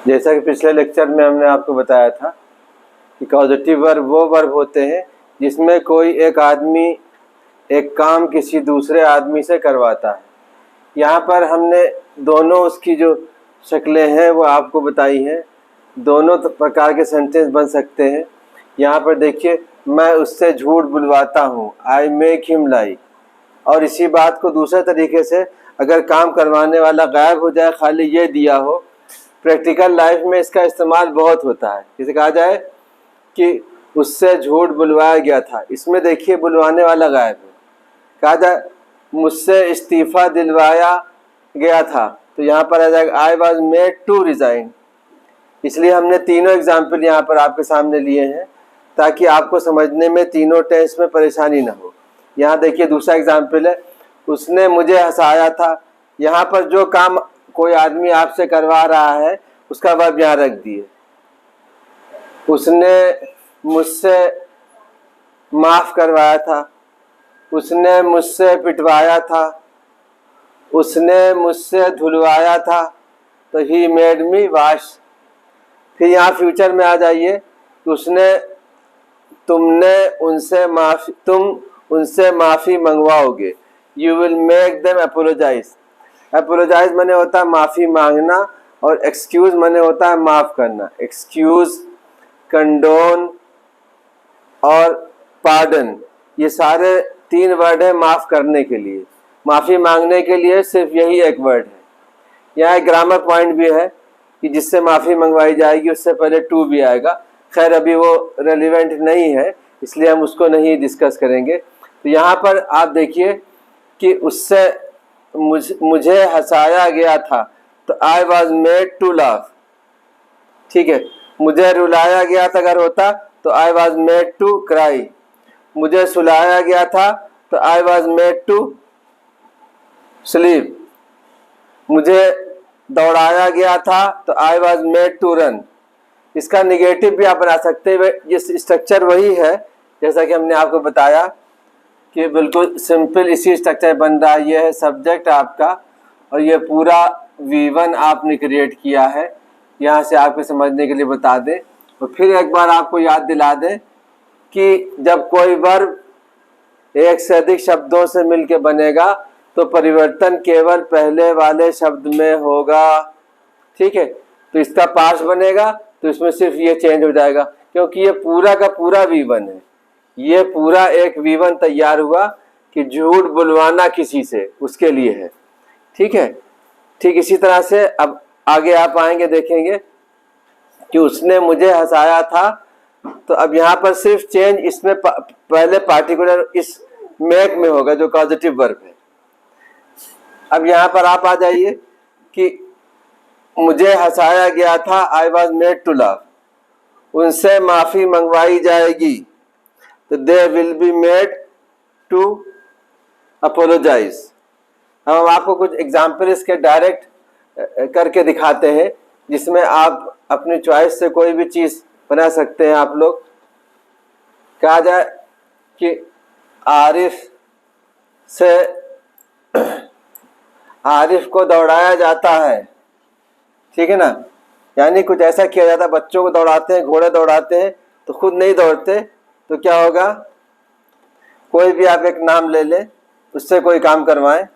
जैसा कि पिछले लेक्चर में हमने आपको बताया था कि कॉजेटिव वर्ब वो वर्ब होते हैं जिसमें कोई एक आदमी एक काम किसी दूसरे आदमी से करवाता है। यहाँ पर हमने दोनों उसकी जो शक्लें हैं वो आपको बताई हैं। दोनों प्रकार के सेंटेंस बन सकते हैं। यहाँ पर देखिए, मैं उससे झूठ बुलवाता हूँ, आई मेक हिम लाई। और इसी बात को दूसरे तरीके से अगर काम करवाने वाला गायब हो जाए, खाली ये दिया हो, प्रैक्टिकल लाइफ में इसका इस्तेमाल बहुत होता है। जैसे कहा जाए कि उससे झूठ बुलवाया गया था, इसमें देखिए बुलवाने वाला गायब है। कहा जाए मुझसे इस्तीफ़ा दिलवाया गया था, तो यहाँ पर आ जाएगा I was made to resign. इसलिए हमने तीनों एग्जाम्पल यहाँ पर आपके सामने लिए हैं ताकि आपको समझने में तीनों टेंस में परेशानी ना हो। यहाँ देखिए दूसरा एग्जाम्पल है, उसने मुझे हंसाया था। यहाँ पर जो काम कोई आदमी आपसे करवा रहा है उसका वर्ब यहाँ रख दिए। उसने मुझसे माफ़ करवाया था, उसने मुझसे पिटवाया था, उसने मुझसे धुलवाया था, तो ही मेड मी वॉश। फिर यहाँ फ्यूचर में आ जाइए, तुम उनसे माफ़ी मंगवाओगे, you will make them apologise. Apologise माने होता है माफ़ी मांगना, और एक्सक्यूज़ माने होता है माफ़ करना। एक्सक्यूज़, कंडोन और पार्डन, ये सारे तीन वर्ड है माफ़ करने के लिए। माफ़ी मांगने के लिए सिर्फ यही एक वर्ड है। यहाँ एक ग्रामर पॉइंट भी है कि जिससे माफ़ी मंगवाई जाएगी उससे पहले टू भी आएगा। खैर अभी वो रेलिवेंट नहीं है, इसलिए हम उसको नहीं डिस्कस करेंगे। तो यहाँ पर आप देखिए कि उससे मुझे हंसाया गया था, तो I was made to laugh. ठीक है, मुझे रुलाया गया था अगर होता तो I was made to cry. मुझे सुलाया गया था तो I was made to sleep. मुझे दौड़ाया गया था तो I was made to run. इसका निगेटिव भी आप बना सकते हैं। ये स्ट्रक्चर वही है जैसा कि हमने आपको बताया कि बिल्कुल सिंपल इसी स्ट्रक्चर बन रहा है। ये है सब्जेक्ट आपका, और ये पूरा V1 आपने क्रिएट किया है। यहाँ से आपके समझने के लिए बता दें, और फिर एक बार आपको याद दिला दें कि जब कोई वर्ब एक से अधिक शब्दों से मिलकर बनेगा तो परिवर्तन केवल पहले वाले शब्द में होगा। ठीक है, तो इसका पार्ट्स बनेगा तो इसमें सिर्फ ये चेंज हो जाएगा, क्योंकि ये पूरा का पूरा V1 है। ये पूरा एक V1 तैयार हुआ कि झूठ बुलवाना किसी से, उसके लिए है। ठीक है, ठीक इसी तरह से अब आगे आप आएंगे, देखेंगे कि उसने मुझे हंसाया था, तो अब यहाँ पर सिर्फ चेंज इसमें पहले पार्टिकुलर इस मेक में होगा जो पॉजिटिव वर्ब है। अब यहाँ पर आप आ जाइए कि मुझे हंसाया गया था, I was made to laugh. उनसे माफ़ी मंगवाई जाएगी, तो they will be made to apologise. हम आपको कुछ एग्जाम्पल इसके डायरेक्ट करके दिखाते हैं जिसमें आप अपनी चॉइस से कोई भी चीज़ बना सकते हैं। आप लोग कहा जाए कि आरिफ को दौड़ाया जाता है। ठीक है ना, यानी कुछ ऐसा किया जाता है, बच्चों को दौड़ाते हैं, घोड़े दौड़ाते हैं, तो खुद नहीं दौड़ते, तो क्या होगा, कोई भी आप एक नाम ले लें, उससे कोई काम करवाएं।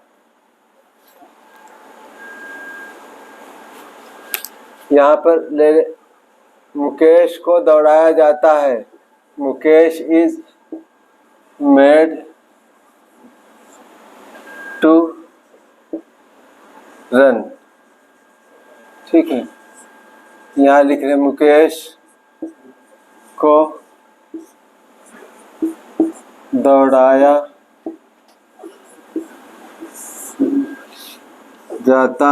यहाँ पर ले मुकेश को दौड़ाया जाता है, Mukesh is made to run. ठीक है, यहाँ लिख रहे मुकेश को दौड़ाया जाता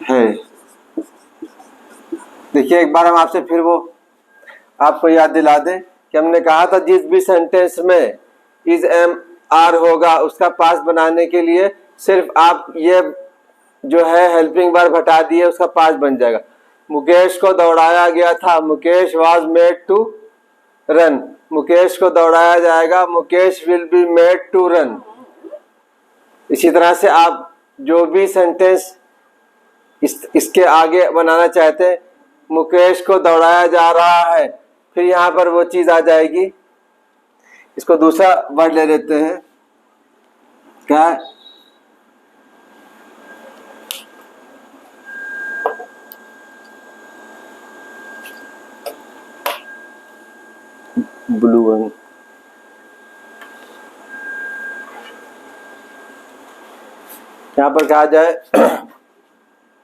है। देखिए एक बार हम आपसे फिर वो आपको याद दिला दें कि हमने कहा था जिस भी सेंटेंस में इज एम आर होगा उसका पास बनाने के लिए सिर्फ आप ये जो है हेल्पिंग वर्ब हटा दिए, उसका पास बन जाएगा। मुकेश को दौड़ाया गया था, Mukesh was made to run. Mukesh को दौड़ाया जाएगा, Mukesh will be made to run. इसी तरह से आप जो भी सेंटेंस इसके आगे बनाना चाहते हैं, मुकेश को दौड़ाया जा रहा है, फिर यहाँ पर वो चीज आ जाएगी। इसको दूसरा वर्ड ले लेते हैं, क्या? Blue one. यहाँ पर कहा जाए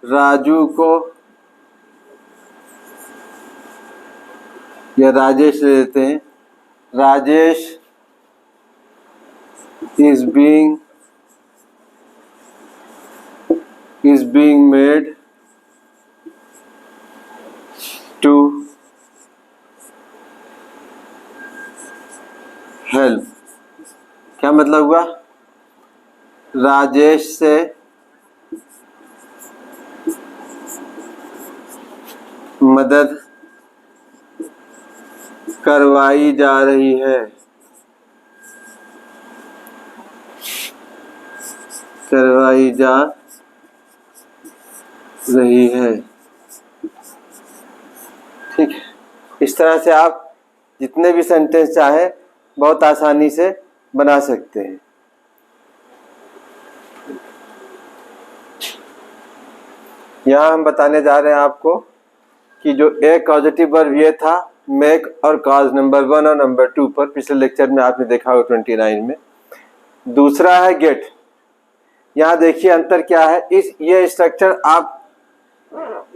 राजू को, या राजेश ले लेते हैं, Rajesh is being made to help। क्या मतलब हुआ? राजेश से मदद करवाई जा रही है, करवाई जा रही है। ठीक है, इस तरह से आप जितने भी सेंटेंस चाहे बहुत आसानी से बना सकते हैं। यहाँ हम बताने जा रहे हैं आपको कि जो एक पॉजिटिव वर्ब ये था मेक और कॉज नंबर 1 और नंबर 2 पर, पिछले लेक्चर में आपने देखा होगा 29 में। दूसरा है गेट। यहाँ देखिए अंतर क्या है। ये स्ट्रक्चर आप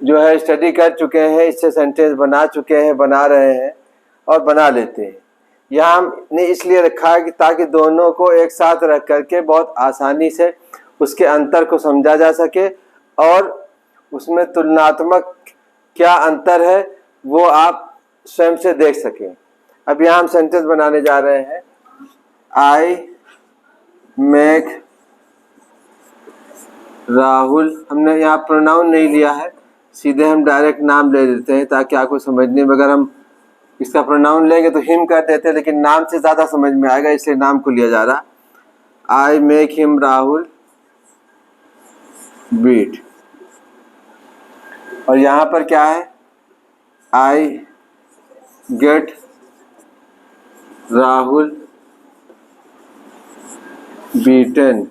जो है स्टडी कर चुके हैं, इससे सेंटेंस बना चुके हैं, बना रहे हैं और बना लेते हैं। यहाँ हमने इसलिए रखा है कि ताकि दोनों को एक साथ रख करके बहुत आसानी से उसके अंतर को समझा जा सके और उसमें तुलनात्मक क्या अंतर है वो आप स्वयं से देख सकें। अब यहाँ हम सेंटेंस बनाने जा रहे हैं। आई मेक राहुल, हमने यहाँ प्रोनाउन नहीं लिया है, सीधे हम डायरेक्ट नाम ले लेते हैं ताकि आपको समझने में, अगर हम इसका प्रोनाउन लेंगे तो हिम कर देते हैं, लेकिन नाम से ज़्यादा समझ में आएगा इसलिए नाम को लिया जा रहा। I make him Rahul beat. और यहाँ पर क्या है? I get Rahul beaten.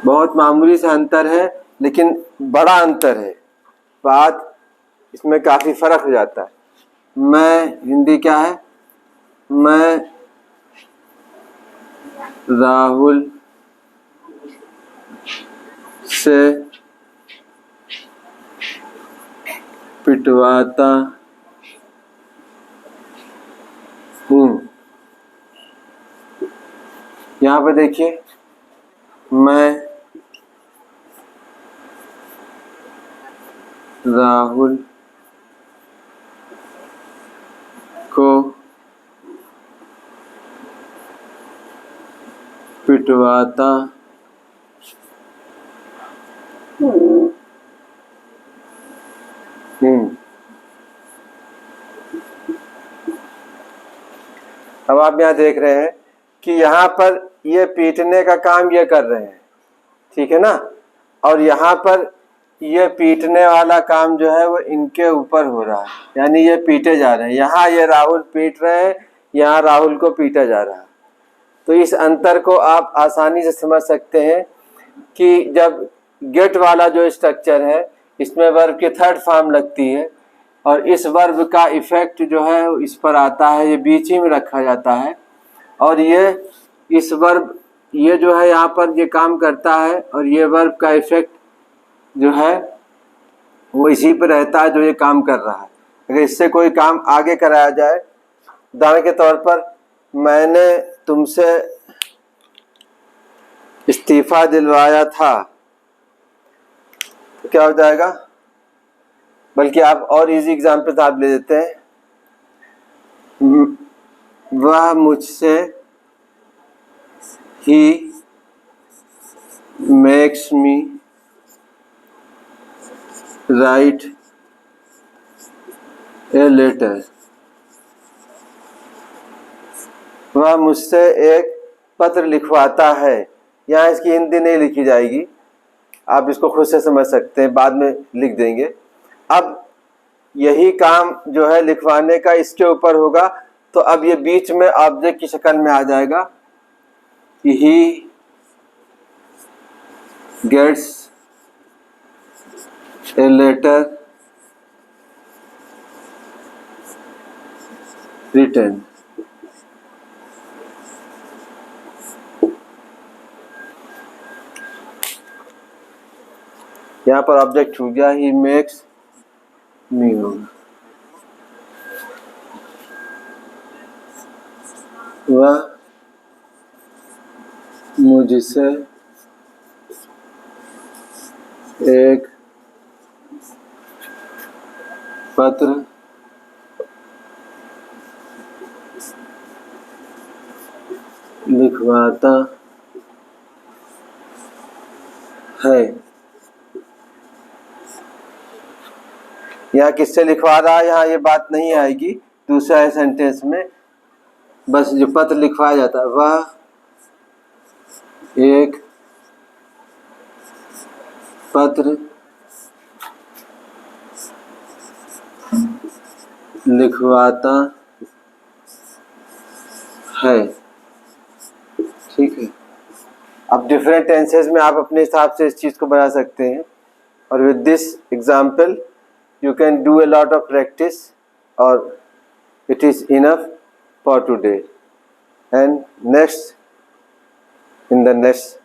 बहुत मामूली सा अंतर है लेकिन बड़ा अंतर है, बात इसमें काफ़ी फर्क हो जाता है। मैं, हिंदी क्या है? मैं राहुल से पिटवाता हूँ। यहाँ पर देखिए, मैं राहुल को पिटवाता हूँ। अब आप यहाँ देख रहे हैं कि यहाँ पर ये पीटने का काम ये कर रहे हैं, ठीक है ना, और यहाँ पर ये पीटने वाला काम जो है वो इनके ऊपर हो रहा है, यानी ये पीटे जा रहे हैं। यहाँ ये राहुल पीट रहे हैं, यहाँ राहुल को पीटा जा रहा है। तो इस अंतर को आप आसानी से समझ सकते हैं कि जब गेट वाला जो स्ट्रक्चर है इसमें वर्ब की थर्ड फॉर्म लगती है और इस वर्ब का इफेक्ट जो है इस पर आता है, ये बीच ही में रखा जाता है और ये इस वर्ब, ये जो है यहाँ पर ये काम करता है और ये वर्ब का इफेक्ट जो है वो इसी पर रहता है जो ये काम कर रहा है। अगर इससे कोई काम आगे कराया जाए, उदाहरण के तौर पर मैंने तुमसे इस्तीफा दिलवाया था, तो क्या हो जाएगा? बल्कि आप और इजी एग्जाम्पल आप ले लेते हैं। वह मुझसे he makes me write a letter. वह मुझसे एक पत्र लिखवाता है। यहाँ इसकी हिंदी नहीं लिखी जाएगी, आप इसको खुद से समझ सकते हैं, बाद में लिख देंगे। अब यही काम जो है लिखवाने का इसके ऊपर होगा, तो अब ये बीच में ऑब्जेक्ट की शक्ल में आ जाएगा कि he gets a letter written. यहाँ पर ऑब्जेक्ट हो गया ही मेक्स मी होगा, वह मुझसे एक पत्र लिखवाता है। यहाँ किससे लिखवा रहा है, यहाँ ये बात नहीं आएगी दूसरा सेंटेंस में, बस जो पत्र लिखवाया जाता है वह एक पत्र लिखवाता है। ठीक है, अब डिफरेंट टेंसेस में आप अपने हिसाब से इस चीज़ को बना सकते हैं, और with this example you can do a lot of practice, or it is enough for today, and in the next